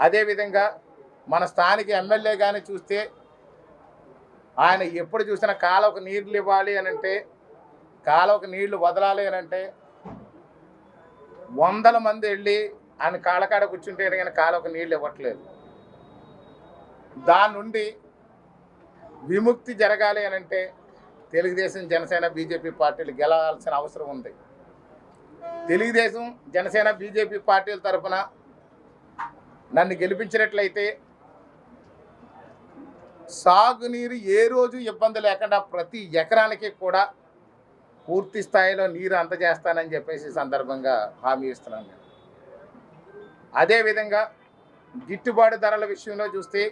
అదేవిధంగా మన స్థానిక ఎమ్మెల్యే కానీ చూస్తే ఆయన ఎప్పుడు చూసినా కాలువకు నీళ్లు ఇవ్వాలి అని అంటే, కాలువకు నీళ్లు వదలాలి అని అంటే వందల మంది వెళ్ళి ఆయన కాళ్ళకాడ కూర్చుంటే కానీ కాలువకు నీళ్లు ఇవ్వట్లేదు. దాని నుండి విముక్తి జరగాలి అని అంటే తెలుగుదేశం, జనసేన, బీజేపీ పార్టీలు గెలవాల్సిన అవసరం ఉంది. తెలుగుదేశం, జనసేన, బీజేపీ పార్టీల తరఫున నన్ను గెలిపించినట్లయితే సాగునీరు ఏ రోజు ఇబ్బంది లేకుండా ప్రతి ఎకరానికి కూడా పూర్తి స్థాయిలో నీరు అందజేస్తానని చెప్పేసి సందర్భంగా హామీ ఇస్తున్నాను. అదేవిధంగా గిట్టుబాటు ధరల విషయంలో చూస్తే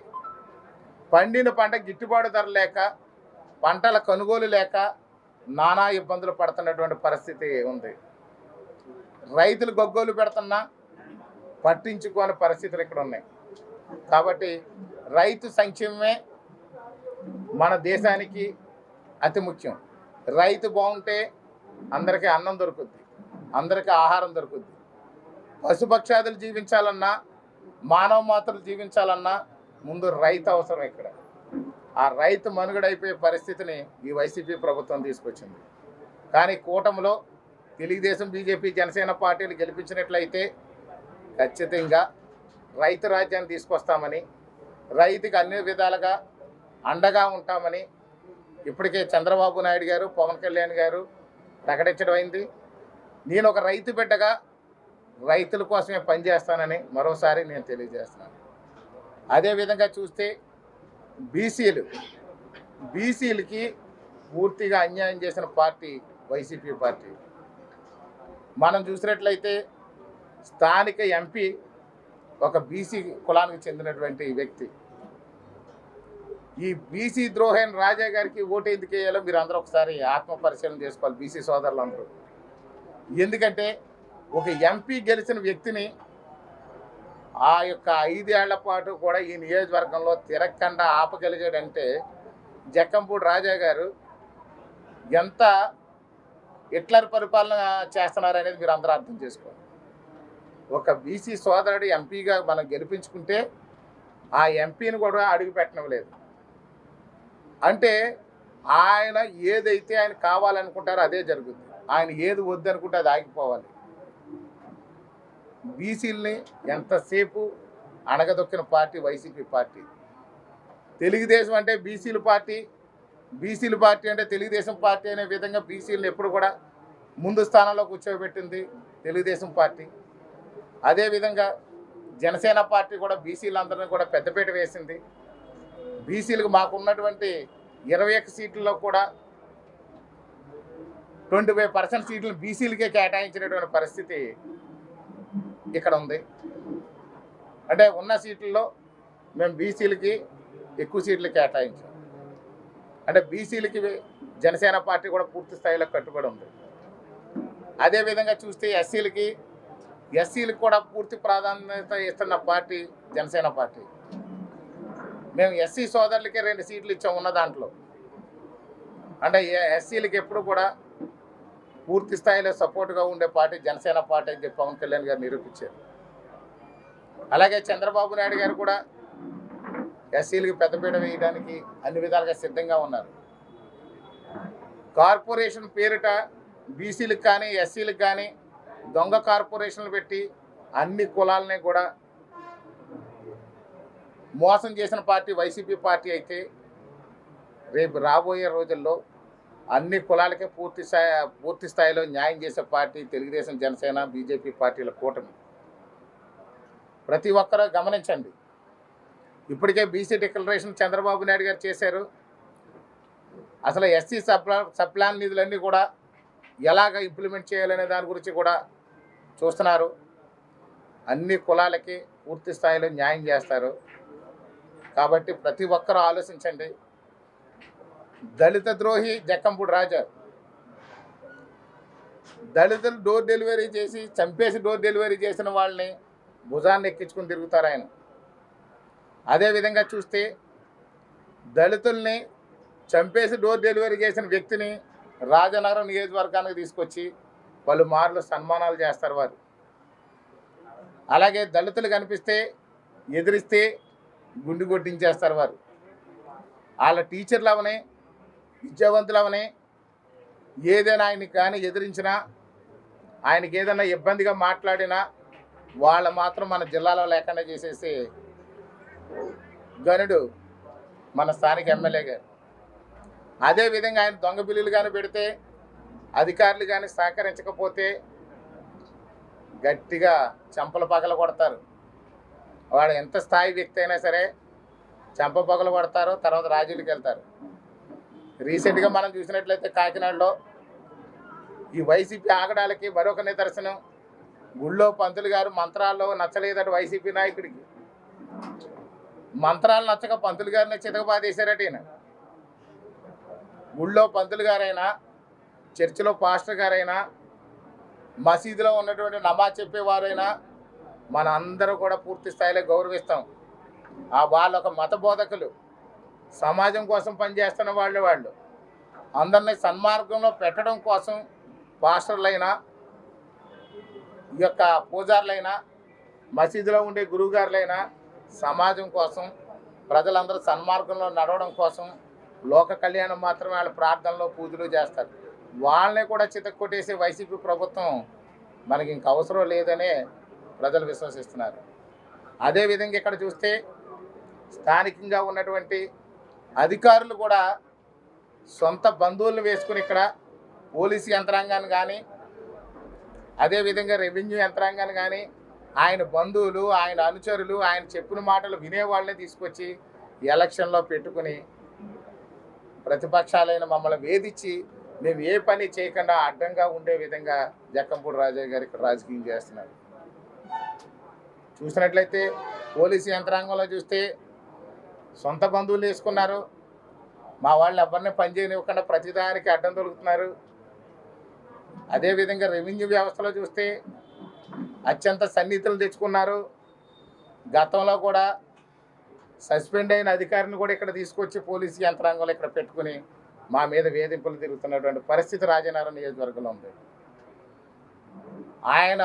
పండిన పంట గిట్టుబాటు ధర లేక, పంటల కొనుగోలు లేక నానా ఇబ్బందులు పడుతున్నటువంటి పరిస్థితి ఉంది. రైతులు గొగ్గోలు పెడుతున్నా పట్టించుకోని పరిస్థితులు ఇక్కడ ఉన్నాయి. కాబట్టి రైతు సంక్షేమమే మన దేశానికి అతి ముఖ్యం. రైతు బాగుంటే అందరికీ అన్నం దొరుకుద్ది, అందరికీ ఆహారం దొరుకుద్ది. పశుపక్షాదులు జీవించాలన్నా, మానవ మాతృలు జీవించాలన్నా ముందు రైతు అవసరం. ఇక్కడ ఆ రైతు మనుగడైపోయే పరిస్థితిని ఈ వైసీపీ ప్రభుత్వం తీసుకొచ్చింది. కానీ కూటమిలో తెలుగుదేశం, బీజేపీ, జనసేన పార్టీలు గెలిపించినట్లయితే ఖచ్చితంగా రైతు రాజ్యాన్ని తీసుకొస్తామని, రైతుకి అన్ని విధాలుగా అండగా ఉంటామని ఇప్పటికే చంద్రబాబు నాయుడు గారు, పవన్ కళ్యాణ్ గారు ప్రకటించడం అయింది. నేను ఒక రైతు బిడ్డగా రైతుల కోసమే పనిచేస్తానని మరోసారి నేను తెలియజేస్తున్నాను. అదేవిధంగా చూస్తే బీసీలకి పూర్తిగా అన్యాయం చేసిన పార్టీ వైసీపీ పార్టీ. మనం చూసినట్లయితే స్థానిక ఎంపీ ఒక బీసీ కులానికి చెందినటువంటి వ్యక్తి. ఈ బీసీ ద్రోహైన రాజా గారికి ఓటు ఎందుకు వేయాలో మీరు అందరూ ఒకసారి ఆత్మ పరిశీలన చేసుకోవాలి, బీసీ సోదరులు అందరూ. ఎందుకంటే ఒక ఎంపీ గెలిచిన వ్యక్తిని ఆ యొక్క 5 ఏళ్ల పాటు కూడా ఈ నియోజకవర్గంలో తిరగకుండా ఆపగలిగాడంటే జక్కంపూడి రాజా గారు ఎంత హిట్లర్ పరిపాలన చేస్తున్నారనేది మీరు అందరూ అర్థం చేసుకోవాలి. ఒక బీసీ సోదరుడు ఎంపీగా మనం గెలిపించుకుంటే ఆ ఎంపీని కూడా అడుగు పెట్టడం లేదు. అంటే ఆయన ఏదైతే ఆయన కావాలనుకుంటారో అదే జరుగుతుంది, ఆయన ఏది వద్దనుకుంటే అది ఆగిపోవాలి. బీసీలని ఎంతసేపు అణగదొక్కిన పార్టీ వైసీపీ పార్టీ. తెలుగుదేశం అంటే బీసీల పార్టీ, బీసీల పార్టీ అంటే తెలుగుదేశం పార్టీ అనే విధంగా బీసీలను ఎప్పుడు కూడా ముందు స్థానంలో కూర్చోబెట్టింది తెలుగుదేశం పార్టీ. అదేవిధంగా జనసేన పార్టీ కూడా బీసీలందరినీ కూడా పెద్దపీట వేసింది. బీసీలకు మాకున్నటువంటి 21 సీట్లలో కూడా 25% సీట్లు బీసీలకే కేటాయించినటువంటి పరిస్థితి ఇక్కడ ఉంది. అంటే ఉన్న సీట్లలో మేము బీసీలకి ఎక్కువ సీట్లు కేటాయించాం. అంటే బీసీలకి జనసేన పార్టీ కూడా పూర్తి స్థాయిలో కట్టుబడి ఉంది. అదేవిధంగా చూస్తే ఎస్సీలకు కూడా పూర్తి ప్రాధాన్యత ఇస్తున్న పార్టీ జనసేన పార్టీ. మేము ఎస్సీ సోదరులకి 2 సీట్లు ఇచ్చాం ఉన్న దాంట్లో. అంటే ఎస్సీలకి ఎప్పుడు కూడా పూర్తి స్థాయిలో సపోర్ట్గా ఉండే పార్టీ జనసేన పార్టీ అని చెప్పి పవన్ కళ్యాణ్ గారు నిరూపించారు. అలాగే చంద్రబాబు నాయుడు గారు కూడా ఎస్సీలకు పెద్దపీట వేయడానికి అన్ని విధాలుగా సిద్ధంగా ఉన్నారు. కార్పొరేషన్ పేరిట బీసీలకు కానీ ఎస్సీలకు కానీ దొంగ కార్పొరేషన్లు పెట్టి అన్ని కులాలని కూడా మోసం చేసిన పార్టీ వైసీపీ పార్టీ అయితే రేపు రాబోయే రోజుల్లో అన్ని కులాలకే పూర్తి స్థాయిలో న్యాయం చేసే పార్టీ తెలుగుదేశం, జనసేన, బీజేపీ పార్టీల కూటమి. ప్రతి ఒక్కరూ గమనించండి. ఇప్పటికే బీసీ డిక్లరేషన్ చంద్రబాబు నాయుడు గారు చేశారు. అసలు ఎస్సీ సప్లాన్ నిధులన్నీ కూడా ఎలాగ ఇంప్లిమెంట్ చేయాలనే దాని గురించి కూడా చూస్తున్నారు. అన్ని కులాలకి పూర్తి స్థాయిలో న్యాయం చేస్తారు. కాబట్టి ప్రతి ఒక్కరూ ఆలోచించండి. దళిత ద్రోహి జక్కంపూడి రాజా దళితులు డోర్ డెలివరీ చేసి చంపేసి డోర్ డెలివరీ చేసిన వాళ్ళని భుజాన్ని ఎక్కించుకుని తిరుగుతారు ఆయన. అదేవిధంగా చూస్తే దళితుల్ని చంపేసి డోర్ డెలివరీ చేసిన వ్యక్తిని రాజనగరం నియోజకవర్గానికి తీసుకొచ్చి పలుమార్లు సన్మానాలు చేస్తారు వారు. అలాగే దళితులు కనిపిస్తే ఎదిరిస్తే గుండు కొట్టించేస్తారు వారు. వాళ్ళ టీచర్లు అవనే, విద్యావంతులు అవనే, ఏదైనా ఆయనకి కానీ ఎదిరించినా, ఆయనకి ఏదైనా ఇబ్బందిగా మాట్లాడినా వాళ్ళు మాత్రం మన జిల్లాలో లేకుండా చేసేసి గనుడు మన స్థానిక ఎమ్మెల్యే గారు. అదేవిధంగా ఆయన దొంగ బిల్లులు కానీ పెడితే, అధికారులు కానీ సహకరించకపోతే గట్టిగా చెంపల పగల కొడతారు. వాడు ఎంత స్థాయి వ్యక్తి అయినా సరే చెంప పగలు కొడతారు, తర్వాత రాజీలకు వెళ్తారు. రీసెంట్గా మనం చూసినట్లయితే కాకినాడలో ఈ వైసీపీ ఆగడాలకి మరొక నిదర్శనం. గుళ్ళో పంతులు గారు మంత్రాల్లో నచ్చలేదట వైసీపీ నాయకుడికి. మంత్రాలు నచ్చక పంతులు గారిని చితకబాదేశారట ఈయన. గుళ్ళో పంతులు గారైనా, చర్చిలో పాస్టర్ గారైనా, మసీదులో ఉన్నటువంటి నమాజ్ చెప్పేవారైనా మన అందరూ కూడా పూర్తి స్థాయిలో గౌరవిస్తాం. వాళ్ళు ఒక మత బోధకులు, సమాజం కోసం పనిచేస్తున్న వాళ్ళు అందరినీ సన్మార్గంలో పెట్టడం కోసం పాస్టర్లైనా, ఈ యొక్క పూజారులైనా, మసీదులో ఉండే గురువుగారులైనా సమాజం కోసం, ప్రజలందరూ సన్మార్గంలో నడవడం కోసం, లోక కళ్యాణం మాత్రమే వాళ్ళ ప్రార్థనలో పూజలు చేస్తారు. వాళ్ళని కూడా చితక్కొట్టేసే వైసీపీ ప్రభుత్వం మనకి ఇంక అవసరం లేదనే ప్రజలు విశ్వసిస్తున్నారు. అదేవిధంగా ఇక్కడ చూస్తే స్థానికంగా ఉన్నటువంటి అధికారులు కూడా సొంత బంధువులను వేసుకుని ఇక్కడ పోలీసు యంత్రాంగాన్ని కానీ, అదేవిధంగా రెవెన్యూ యంత్రాంగాన్ని కానీ, ఆయన బంధువులు, ఆయన అనుచరులు, ఆయన చెప్పిన మాటలు వినేవాళ్ళని తీసుకొచ్చి ఎలక్షన్లో పెట్టుకుని ప్రతిపక్షాలైన మమ్మల్ని వేధించి మేము ఏ పని చేయకుండా అడ్డంగా ఉండే విధంగా జక్కంపూడి రాజయ్య గారు ఇక్కడ రాజకీయం చేస్తున్నారు. చూసినట్లయితే పోలీసు యంత్రాంగంలో చూస్తే సొంత బంధువులు వేసుకున్నారు. మా వాళ్ళు ఎవరిని పనిచేయనివ్వకుండా ప్రతిదానికి అడ్డం దొరుకుతున్నారు. అదేవిధంగా రెవెన్యూ వ్యవస్థలో చూస్తే అత్యంత సన్నిహితులు తెచ్చుకున్నారు. గతంలో కూడా సస్పెండ్ అయిన అధికారిని కూడా ఇక్కడ తీసుకొచ్చి పోలీసు యంత్రాంగంలో ఇక్కడ పెట్టుకుని మా మీద వేధింపులు తిరుగుతున్నటువంటి పరిస్థితి రాజనగరం నియోజకవర్గంలో ఉంది. ఆయన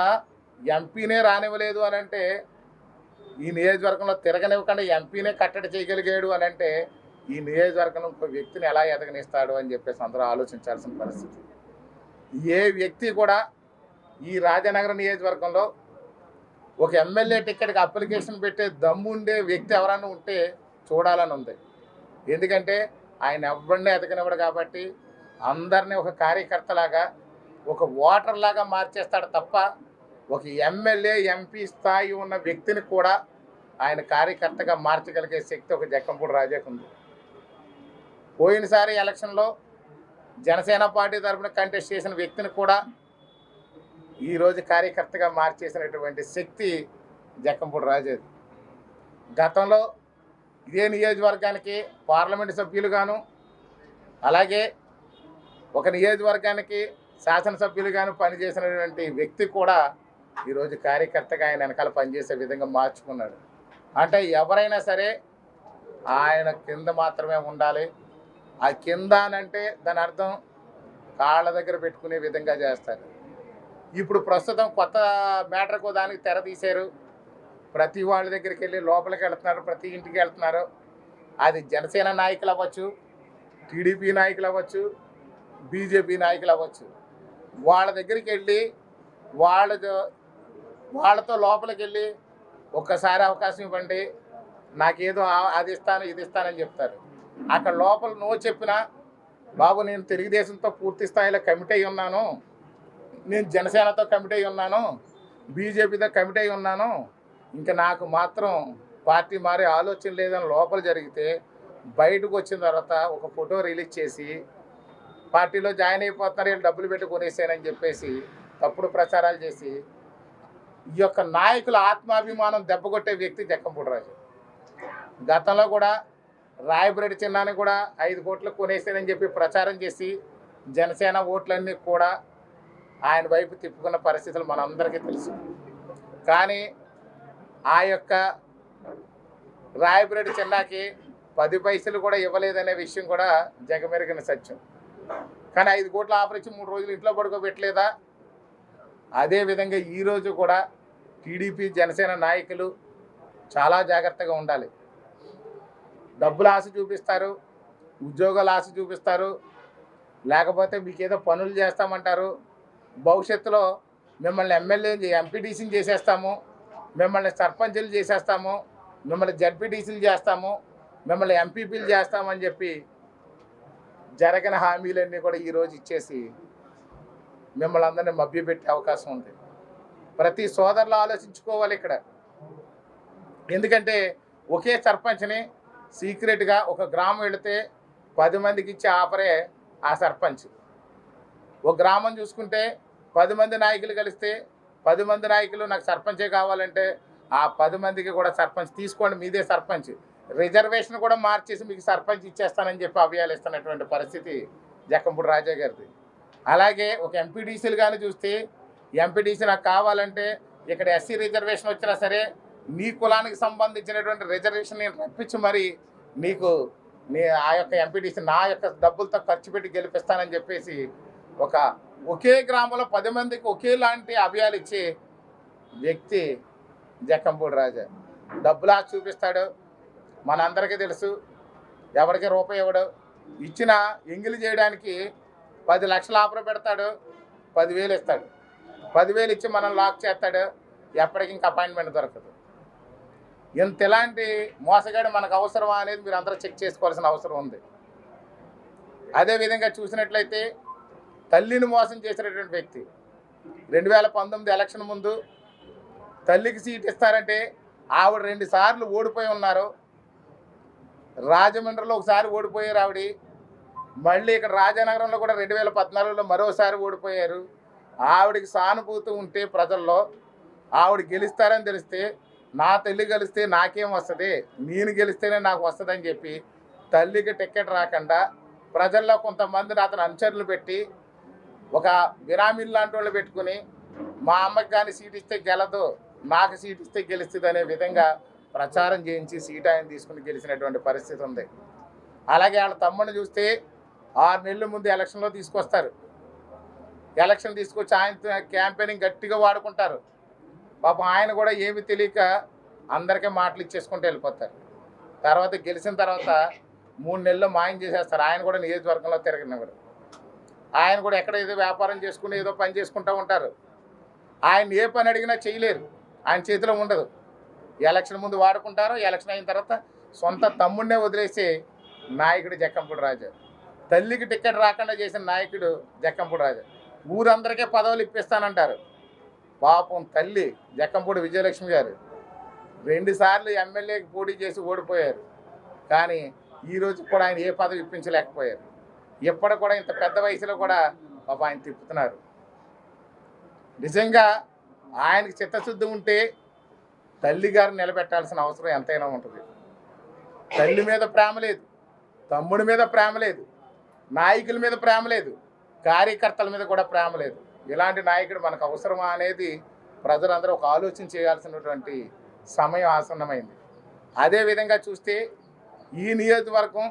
ఎంపీనే రానివ్వలేదు అని అంటే, ఈ నియోజకవర్గంలో తిరగనివ్వకుండా ఎంపీనే కట్టడి చేయగలిగాడు అని అంటే, ఈ నియోజకవర్గంలో ఇంకో వ్యక్తిని ఎలా ఎదగనిస్తాడు అని చెప్పేసి అందరూ ఆలోచించాల్సిన పరిస్థితి. ఏ వ్యక్తి కూడా ఈ రాజనగరం నియోజకవర్గంలో ఒక ఎమ్మెల్యే టికెట్కి అప్లికేషన్ పెట్టే దమ్ముండే వ్యక్తి ఎవరైనా ఉంటే చూడాలని ఉంది. ఎందుకంటే ఆయన ఎవరిని ఎదగనివ్వడు కాబట్టి అందరినీ ఒక కార్యకర్తలాగా, ఒక ఓటర్లాగా మార్చేస్తాడు తప్ప ఒక ఎమ్మెల్యే, ఎంపీ స్థాయి ఉన్న వ్యక్తిని కూడా ఆయన కార్యకర్తగా మార్చగలిగే శక్తి ఒక జక్కంపూడి రాజాకు ఉంది. పోయినసారి ఎలక్షన్లో జనసేన పార్టీ తరఫున కంటెస్ట్ చేసిన వ్యక్తిని కూడా ఈరోజు కార్యకర్తగా మార్చేసినటువంటి శక్తి జక్కంపూడి రాజాది. గతంలో ఇదే నియోజకవర్గానికి పార్లమెంటు సభ్యులుగాను, అలాగే ఒక నియోజకవర్గానికి శాసనసభ్యులుగాను పనిచేసినటువంటి వ్యక్తి కూడా ఈరోజు కార్యకర్తగా ఆయన వెనకాల పనిచేసే విధంగా మార్చుకున్నాడు. అంటే ఎవరైనా సరే ఆయన కింద మాత్రమే ఉండాలి. ఆ కింద అనంటే దాని అర్థం కాళ్ళ దగ్గర పెట్టుకునే విధంగా చేస్తారు. ఇప్పుడు ప్రస్తుతం కొత్త మ్యాటర్కు దానికి తెర తీశారు. ప్రతి వాళ్ళ దగ్గరికి వెళ్ళి లోపలికి వెళ్తున్నారు, ప్రతి ఇంటికి వెళ్తున్నారు. అది జనసేన నాయకులు అవ్వచ్చు, టీడీపీ నాయకులు అవ్వచ్చు, బీజేపీ నాయకులు అవ్వచ్చు. వాళ్ళ దగ్గరికి వెళ్ళి వాళ్ళతో లోపలికి వెళ్ళి ఒక్కసారి అవకాశం ఇవ్వండి, నాకేదో అది ఇస్తాను ఇది ఇస్తానని చెప్తారు. అక్కడ లోపల నువ్వు చెప్పినా, బాబు నేను తెలుగుదేశంతో పూర్తి స్థాయిలో కమిట్ అయి ఉన్నాను, నేను జనసేనతో కమిట్ అయి ఉన్నాను, బీజేపీతో కమిట్ అయి ఉన్నాను, ఇంకా నాకు మాత్రం పార్టీ మారే ఆలోచన లేదని లోపల జరిగితే, బయటకు వచ్చిన తర్వాత ఒక ఫోటో రిలీజ్ చేసి పార్టీలో జాయిన్ అయిపోతున్నారు, వీళ్ళు డబ్బులు పెట్టి కొనేసానని చెప్పేసి తప్పుడు ప్రచారాలు చేసి ఈ యొక్క నాయకుల ఆత్మాభిమానం దెబ్బకొట్టే వ్యక్తి జక్కంపూడి రాజు. గతంలో కూడా రాయబరెడ్డి చిన్నాని కూడా 5 కోట్లకు కొనేసానని చెప్పి ప్రచారం చేసి జనసేన ఓట్లన్నీ కూడా ఆయన వైపు తిప్పుకున్న పరిస్థితులు మనందరికీ తెలుసు. కానీ ఆ యొక్క రాయబరెడ్డి చిన్నాకి 10 పైసలు కూడా ఇవ్వలేదనే విషయం కూడా జగమెరిగిన సత్యం. కానీ 5 కోట్ల ఆఫర్ ఇచ్చి 3 రోజులు ఇంట్లో పడుకోబెట్టలేదా? అదేవిధంగా ఈరోజు కూడా టీడీపీ జనసేన నాయకులు చాలా జాగ్రత్తగా ఉండాలి. డబ్బులు ఆశ చూపిస్తారు, ఉద్యోగాలు ఆశ చూపిస్తారు, లేకపోతే మీకేదో పనులు చేస్తామంటారు. భవిష్యత్తులో మిమ్మల్ని ఎమ్మెల్యే ఎంపీటీసీని చేసేస్తాము, మిమ్మల్ని సర్పంచులు చేసేస్తాము, మిమ్మల్ని జడ్పీటీసీలు చేస్తాము, మిమ్మల్ని ఎంపీపీలు చేస్తామని చెప్పి జరగని హామీలన్నీ కూడా ఈరోజు ఇచ్చేసి మిమ్మల్ని అందరినీ మభ్యపెట్టే అవకాశం ఉంది. ప్రతి సోదరులు ఆలోచించుకోవాలి ఇక్కడ. ఎందుకంటే ఒకే సర్పంచ్ని సీక్రెట్గా ఒక గ్రామం వెళితే 10 మందికి ఇచ్చే ఆఫరే ఆ సర్పంచ్. ఒక గ్రామం చూసుకుంటే 10 మంది నాయకులు కలిస్తే 10 మంది నాయకులు నాకు సర్పంచే కావాలంటే ఆ 10 మందికి కూడా సర్పంచ్ తీసుకోండి, మీదే సర్పంచ్, రిజర్వేషన్ కూడా మార్చేసి మీకు సర్పంచ్ ఇచ్చేస్తానని చెప్పి అభయాలు ఇస్తున్నటువంటి పరిస్థితి జక్కంపూడి రాజా గారిది. అలాగే ఒక ఎంపీడీసీలు కానీ చూస్తే ఎంపీడీసీ నాకు కావాలంటే ఇక్కడ ఎస్సీ రిజర్వేషన్ వచ్చినా సరే నీ కులానికి సంబంధించినటువంటి రిజర్వేషన్ నేను రప్పించి మరి నీకు ఆ యొక్క ఎంపీడీసీ నా యొక్క డబ్బులతో ఖర్చు పెట్టి గెలిపిస్తానని చెప్పేసి ఒకే గ్రామంలో 10 మందికి ఒకేలాంటి అభయాలు ఇచ్చే వ్యక్తి జక్కంపూడి రాజా. డబ్బులు ఆశ చూపిస్తాడు, మనందరికీ తెలుసు. ఎవరికి రూపాయి ఇవ్వడు, ఇచ్చిన ఎంగిలి చేయడానికి 10 లక్షల ఆఫర్ పెడతాడు, 10,000 ఇస్తాడు. 10,000 ఇచ్చి మనం లాక్ చేస్తాడు, ఎప్పటికి ఇంకా అపాయింట్మెంట్ దొరకదు. ఇలాంటి మోసగాడు మనకు అవసరమా అనేది మీరు అందరూ చెక్ చేసుకోవాల్సిన అవసరం ఉంది. అదేవిధంగా చూసినట్లయితే తల్లిని మోసం చేసినటువంటి వ్యక్తి 2019 ఎలక్షన్ ముందు తల్లికి సీట్ ఇస్తారంటే ఆవిడ 2 సార్లు ఓడిపోయి ఉన్నారు. రాజమండ్రిలో ఒకసారి ఓడిపోయారు ఆవిడ, మళ్ళీ ఇక్కడ రాజానగరంలో కూడా 2014లో మరోసారి ఓడిపోయారు. ఆవిడకి సానుభూతి ఉంటే ప్రజల్లో ఆవిడ గెలుస్తారని తెలిస్తే నా తల్లి గెలిస్తే నాకేం వస్తుంది, నేను గెలిస్తేనే నాకు వస్తుందని చెప్పి తల్లికి టికెట్ రాకుండా ప్రజల్లో కొంతమందిని అతను అనుచరులు పెట్టి ఒక బిరామీలు లాంటి వాళ్ళు పెట్టుకుని మా అమ్మకి కానీ సీట్ ఇస్తే గెలదు, నాకు సీట్ ఇస్తే గెలుస్తుంది అనే విధంగా ప్రచారం చేయించి సీట్ ఆయన తీసుకుని గెలిచినటువంటి పరిస్థితి ఉంది. అలాగే వాళ్ళ తమ్ముడిని చూస్తే 6 నెలల ముందు ఎలక్షన్లో తీసుకొస్తారు. ఎలక్షన్ తీసుకొచ్చి ఆయన క్యాంపెయినింగ్ గట్టిగా వాడుకుంటారు. పాపం ఆయన కూడా ఏమి తెలియక అందరికీ మాటలు ఇచ్చేసుకుంటూ వెళ్ళిపోతారు. తర్వాత గెలిచిన తర్వాత 3 నెలల్లో మాయం చేసేస్తారు. ఆయన కూడా నియోజకవర్గంలో తిరగనివ్వరు. ఆయన కూడా ఎక్కడ ఏదో వ్యాపారం చేసుకుని ఏదో పని చేసుకుంటూ ఉంటారు. ఆయన ఏ పని అడిగినా చేయలేరు, ఆయన చేతిలో ఉండదు. ఎలక్షన్ ముందు వాడుకుంటారు, ఎలక్షన్ అయిన తర్వాత సొంత తమ్ముడినే వదిలేసే నాయకుడు జక్కంపూడి రాజా. తల్లికి టికెట్ రాకుండా చేసిన నాయకుడు జక్కంపూడి రాజా. ఊరందరికీ పదవులు ఇప్పిస్తానంటారు. పాపం తల్లి జక్కంపూడి విజయలక్ష్మి గారు 2 సార్లు ఎమ్మెల్యేకి పోటీ చేసి ఓడిపోయారు. కానీ ఈరోజు కూడా ఆయన ఏ పదవి ఇప్పించలేకపోయారు. ఎప్పటికి కూడా ఇంత పెద్ద వయసులో కూడా పాప ఆయన తిప్పుతున్నారు. నిజంగా ఆయనకి చిత్తశుద్ధి ఉంటే తల్లి గారిని నిలబెట్టాల్సిన అవసరం ఎంతైనా ఉంటుంది. తల్లి మీద ప్రేమ లేదు, తమ్ముడి మీద ప్రేమ లేదు, నాయకుల మీద ప్రేమ లేదు, కార్యకర్తల మీద కూడా ప్రేమ లేదు. ఇలాంటి నాయకుడు మనకు అవసరమా అనేది ప్రజలందరూ ఒక ఆలోచన చేయాల్సినటువంటి సమయం ఆసన్నమైంది. అదేవిధంగా చూస్తే ఈ నియోజకవర్గం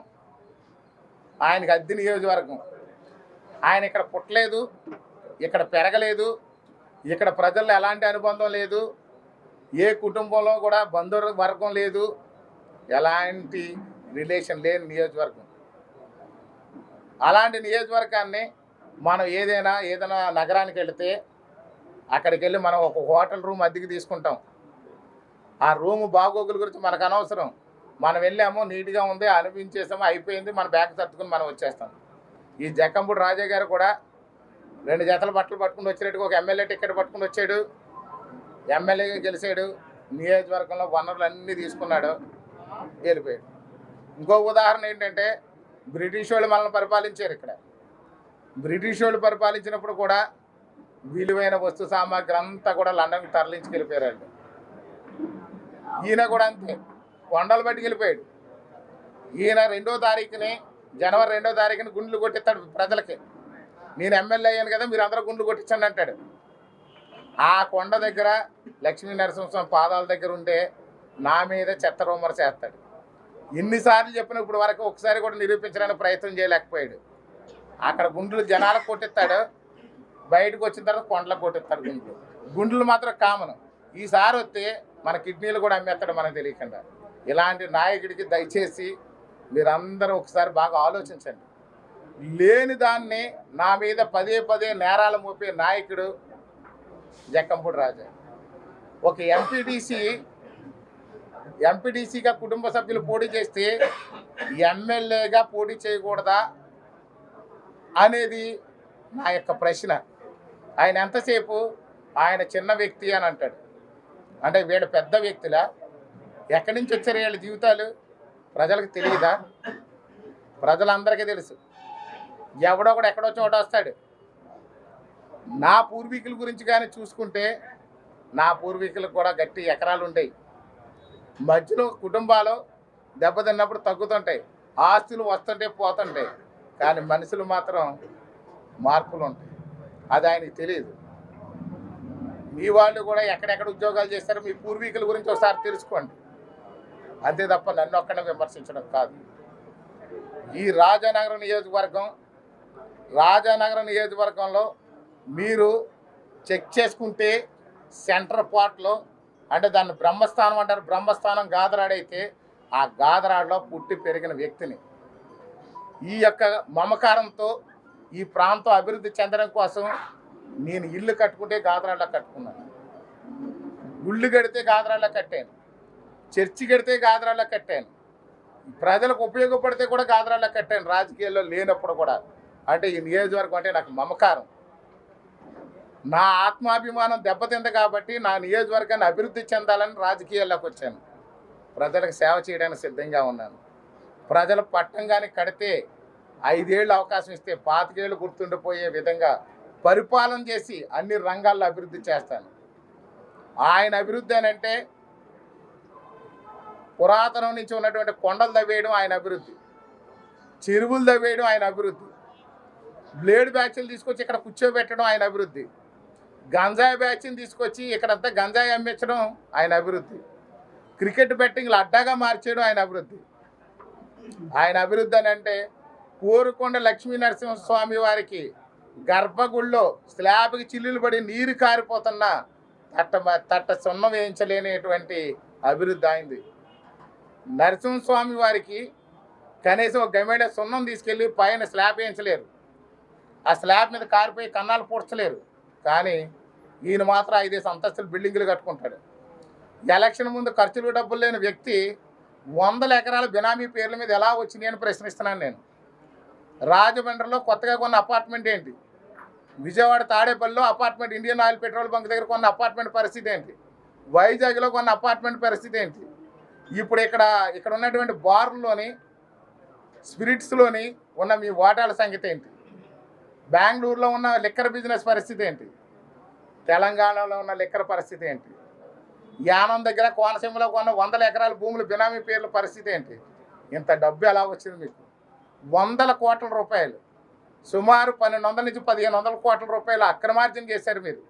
ఆయనకి అద్దె నియోజకవర్గం. ఆయన ఇక్కడ పుట్టలేదు, ఇక్కడ పెరగలేదు, ఇక్కడ ప్రజల్లో ఎలాంటి అనుబంధం లేదు, ఏ కుటుంబంలో కూడా బంధువర్గం లేదు, ఎలాంటి రిలేషన్ లేని నియోజకవర్గం. అలాంటి నియోజకవర్గాన్ని మనం ఏదైనా నగరానికి వెళితే అక్కడికి వెళ్ళి మనం ఒక హోటల్ రూమ్ అద్దెకి తీసుకుంటాం. ఆ రూము బాగోగుల గురించి మనకు అనవసరం. మనం వెళ్ళాము, నీట్గా ఉంది, అనిపించేసాము, అయిపోయింది, మన బ్యాగ్ సర్దుకుని మనం వచ్చేస్తాం. ఈ జక్కంపూడి రాజా గారు కూడా 2 జతల బట్టలు పట్టుకుని వచ్చినట్టుగా ఒక ఎమ్మెల్యే టికెట్ పట్టుకుని వచ్చాడు, ఎమ్మెల్యేగా గెలిచాడు, నియోజకవర్గంలో వనరులు అన్నీ తీసుకున్నాడు, వెళ్ళిపోయాడు. ఇంకో ఉదాహరణ ఏంటంటే బ్రిటిష్ వాళ్ళు మనల్ని పరిపాలించారు. ఇక్కడ బ్రిటిష్ వాళ్ళు పరిపాలించినప్పుడు కూడా విలువైన వస్తు సామాగ్రి అంతా కూడా లండన్కి తరలించుకెళ్ళిపోయారు వాళ్ళు. ఈయన కూడా అంతే, కొండలు పట్టుకెళ్ళిపోయాడు. ఈయన 2వ తారీఖుని జనవరి 2వ తారీఖుని గుండ్లు కొట్టిస్తాడు ప్రజలకి. నేను ఎమ్మెల్యే అయ్యాను కదా, మీరు అందరూ గుండ్లు కొట్టించండి అంటాడు. ఆ కొండ దగ్గర లక్ష్మీ నరసింహస్వామి పాదాల దగ్గర ఉంటే నా మీద చెత్త రూమర్ చేస్తాడు. ఎన్నిసార్లు చెప్పిన ఇప్పుడు వరకు ఒకసారి కూడా నిరూపించడానికి ప్రయత్నం చేయలేకపోయాడు. అక్కడ గుండ్లు జనాలకు కొట్టిస్తాడు, బయటకు వచ్చిన తర్వాత కొండలకు కొట్టిస్తాడు. గుండ్లు మాత్రం కామన్. ఈసారి వస్తే మన కిడ్నీలు కూడా అమ్మేస్తాడు మనకు తెలియకుండా. ఇలాంటి నాయకుడికి దయచేసి మీరందరూ ఒకసారి బాగా ఆలోచించండి. లేని దాన్ని నా మీద పదే పదే నేరాలు మోపే నాయకుడు జక్కంపూడి రాజా. ఒక ఎంపీటీసీగా కుటుంబ సభ్యులు పోటీ చేస్తే ఎమ్మెల్యేగా పోటీ చేయకూడదా అనేది నా యొక్క ప్రశ్న. ఆయన ఎంతసేపు ఆయన చిన్న వ్యక్తి అని అంటాడు. అంటే వీడు పెద్ద వ్యక్తులా? ఎక్కడి నుంచి వచ్చారు వీళ్ళ జీవితాలు? ప్రజలకు తెలియదా? ప్రజలందరికీ తెలుసు. ఎవడో కూడా ఎక్కడో చోట వస్తాడు. నా పూర్వీకుల గురించి కానీ చూసుకుంటే నా పూర్వీకులకు కూడా గట్టి ఎకరాలు ఉంటాయి. మధ్యలో కుటుంబాలు దెబ్బతిన్నప్పుడు తగ్గుతుంటాయి, ఆస్తులు వస్తుంటే పోతుంటాయి, కానీ మనుషులు మాత్రం మార్పులు ఉంటాయి. అది ఆయనకి తెలియదు. మీ వాళ్ళు కూడా ఎక్కడెక్కడ ఉద్యోగాలు చేస్తారో మీ పూర్వీకుల గురించి ఒకసారి తెలుసుకోండి. అంతే తప్ప నన్ను ఒక్కడే విమర్శించడం కాదు. ఈ రాజానగరం నియోజకవర్గంలో మీరు చెక్ చేసుకుంటే సెంటర్ పార్ట్లో, అంటే దాన్ని బ్రహ్మస్థానం అంటారు, బ్రహ్మస్థానం గాదరాడైతే ఆ గాదరాడలో పుట్టి పెరిగిన వ్యక్తిని. ఈ యొక్క మమకారంతో ఈ ప్రాంతం అభివృద్ధి చెందడం కోసం నేను ఇల్లు కట్టుకుంటే గాదరాడలో కట్టుకున్నాను, గుళ్ళు కడితే గాదరాడలో కట్టాను, చర్చి కడితే గాదరాడలో కట్టాను, ప్రజలకు ఉపయోగపడితే కూడా గాదరాడలో కట్టాను, రాజకీయాల్లో లేనప్పుడు కూడా. అంటే ఈ నియోజకవర్గం అంటే నాకు మమకారం. నా ఆత్మాభిమానం దెబ్బతింది కాబట్టి నా నియోజకవర్గాన్ని అభివృద్ధి చెందాలని రాజకీయాల్లోకి వచ్చాను. ప్రజలకు సేవ చేయడానికి సిద్ధంగా ఉన్నాను. ప్రజల పట్టం కానీ కడితే 5 ఏళ్ళు అవకాశం ఇస్తే 25 ఏళ్ళు గుర్తుండిపోయే విధంగా పరిపాలన చేసి అన్ని రంగాల్లో అభివృద్ధి చేస్తాను. ఆయన అభివృద్ధి అని అంటే పురాతనం నుంచి ఉన్నటువంటి కొండలు దవ్వేయడం ఆయన అభివృద్ధి, చెరువులు దవ్వేయడం ఆయన అభివృద్ధి, బ్లేడ్ బ్యాచ్లు తీసుకొచ్చి ఇక్కడ కూర్చోబెట్టడం ఆయన అభివృద్ధి, గంజాయి బ్యాచ్ని తీసుకొచ్చి ఇక్కడంతా గంజాయి అమ్మించడం ఆయన అభివృద్ధి, క్రికెట్ బెట్టింగ్లు అడ్డాగా మార్చేయడం ఆయన అభివృద్ధి. ఆయన అభివృద్ధి అని అంటే కోరుకొండ లక్ష్మీ నరసింహస్వామి వారికి గర్భగుడిలో స్లాబ్కి చిల్లులు పడి నీరు కారిపోతున్న తట్ట సున్నం వేయించలేనటువంటి అభివృద్ధి అయింది. నరసింహస్వామి వారికి కనీసం ఒక గమేడ సున్నం తీసుకెళ్ళి పైన స్లాబ్ వేయించలేరు, ఆ స్లాబ్ మీద కారిపోయి కన్నాలు పూడ్చలేరు. కానీ ఈయన మాత్రం 5 అంతస్తులు బిల్డింగులు కట్టుకుంటాడు. ఎలక్షన్ ముందు ఖర్చులు డబ్బులు లేని వ్యక్తి 100 ఎకరాల బినామీ పేర్ల మీద ఎలా వచ్చినాయి అని ప్రశ్నిస్తున్నాను నేను. రాజమండ్రిలో కొత్తగా కొన్న అపార్ట్మెంట్ ఏంటి? విజయవాడ తాడేపల్లిలో apartment, Indian oil petrol bunk దగ్గర కొన్న అపార్ట్మెంట్ పరిస్థితి ఏంటి? వైజాగ్లో కొన్న అపార్ట్మెంట్ పరిస్థితి ఏంటి? ఇప్పుడు ఇక్కడ ఉన్నటువంటి బార్లోని, స్పిరిట్స్లోని ఉన్న మీ వాటాల సంగతి ఏంటి? బెంగళూరులో ఉన్న లిక్కర్ బిజినెస్ పరిస్థితి ఏంటి? తెలంగాణలో ఉన్న లిక్కర్ పరిస్థితి ఏంటి? యానం దగ్గర కోనసీమలో కొన్న 100 ఎకరాల భూములు బినామీ పేర్ల పరిస్థితి ఏంటి? ఇంత డబ్బు ఎలా వచ్చింది మీకు? 100 కోట్ల రూపాయలు, సుమారు 1200 నుంచి 1500 కోట్ల రూపాయలు అక్రమార్జన చేశారు మీరు.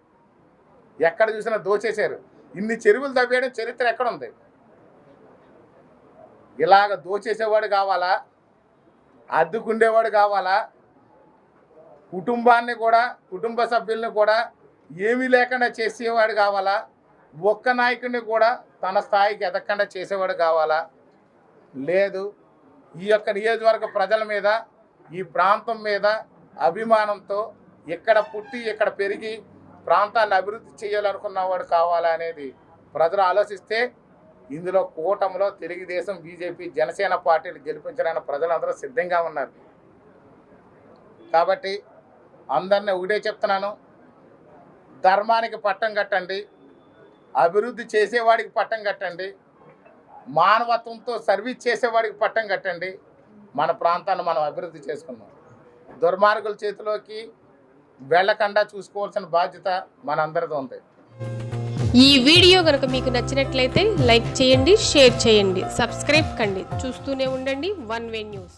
ఎక్కడ చూసినా దోచేశారు. ఇన్ని చెరువులు తవ్వేయడం చరిత్ర ఎక్కడుంది? ఇలాగ దోచేసేవాడు కావాలా? అద్దుకుండేవాడు కావాలా? కుటుంబాన్ని కూడా, కుటుంబ సభ్యుల్ని కూడా ఏమీ లేకుండా చేసేవాడు కావాలా? ఒక్క నాయకుడిని కూడా తన స్థాయికి ఎదగకుండా చేసేవాడు కావాలా? లేదు. ఈ యొక్క నియోజకవర్గ ప్రజల మీద, ఈ ప్రాంతం మీద అభిమానంతో ఇక్కడ పుట్టి ఇక్కడ పెరిగి ప్రాంతాన్ని అభివృద్ధి చేయాలనుకున్నవాడు కావాలా అనేది ప్రజలు ఆలోచిస్తే ఇందులో కూటమిలో తెలుగుదేశం, బీజేపీ, జనసేన పార్టీలు గెలిపించడానికి ప్రజలందరూ సిద్ధంగా ఉన్నారు. కాబట్టి అందరినీ ఒకటే చెప్తున్నాను, ధర్మానికి పట్టం కట్టండి, అభివృద్ధి చేసేవాడికి పట్టం కట్టండి, మానవత్వంతో సర్వీస్ చేసేవాడికి పట్టం కట్టండి. మన ప్రాంతాన్ని మనం అభివృద్ధి చేసుకుందాం. దుర్మార్గుల చేతిలోకి వెళ్ళకుండా చూసుకోవాల్సిన బాధ్యత మనందరిది ఉంది. ఈ వీడియో కనుక మీకు నచ్చినట్లయితే లైక్ చేయండి, షేర్ చేయండి, సబ్స్క్రైబ్ కండి. చూస్తూనే ఉండండి వన్ వే న్యూస్.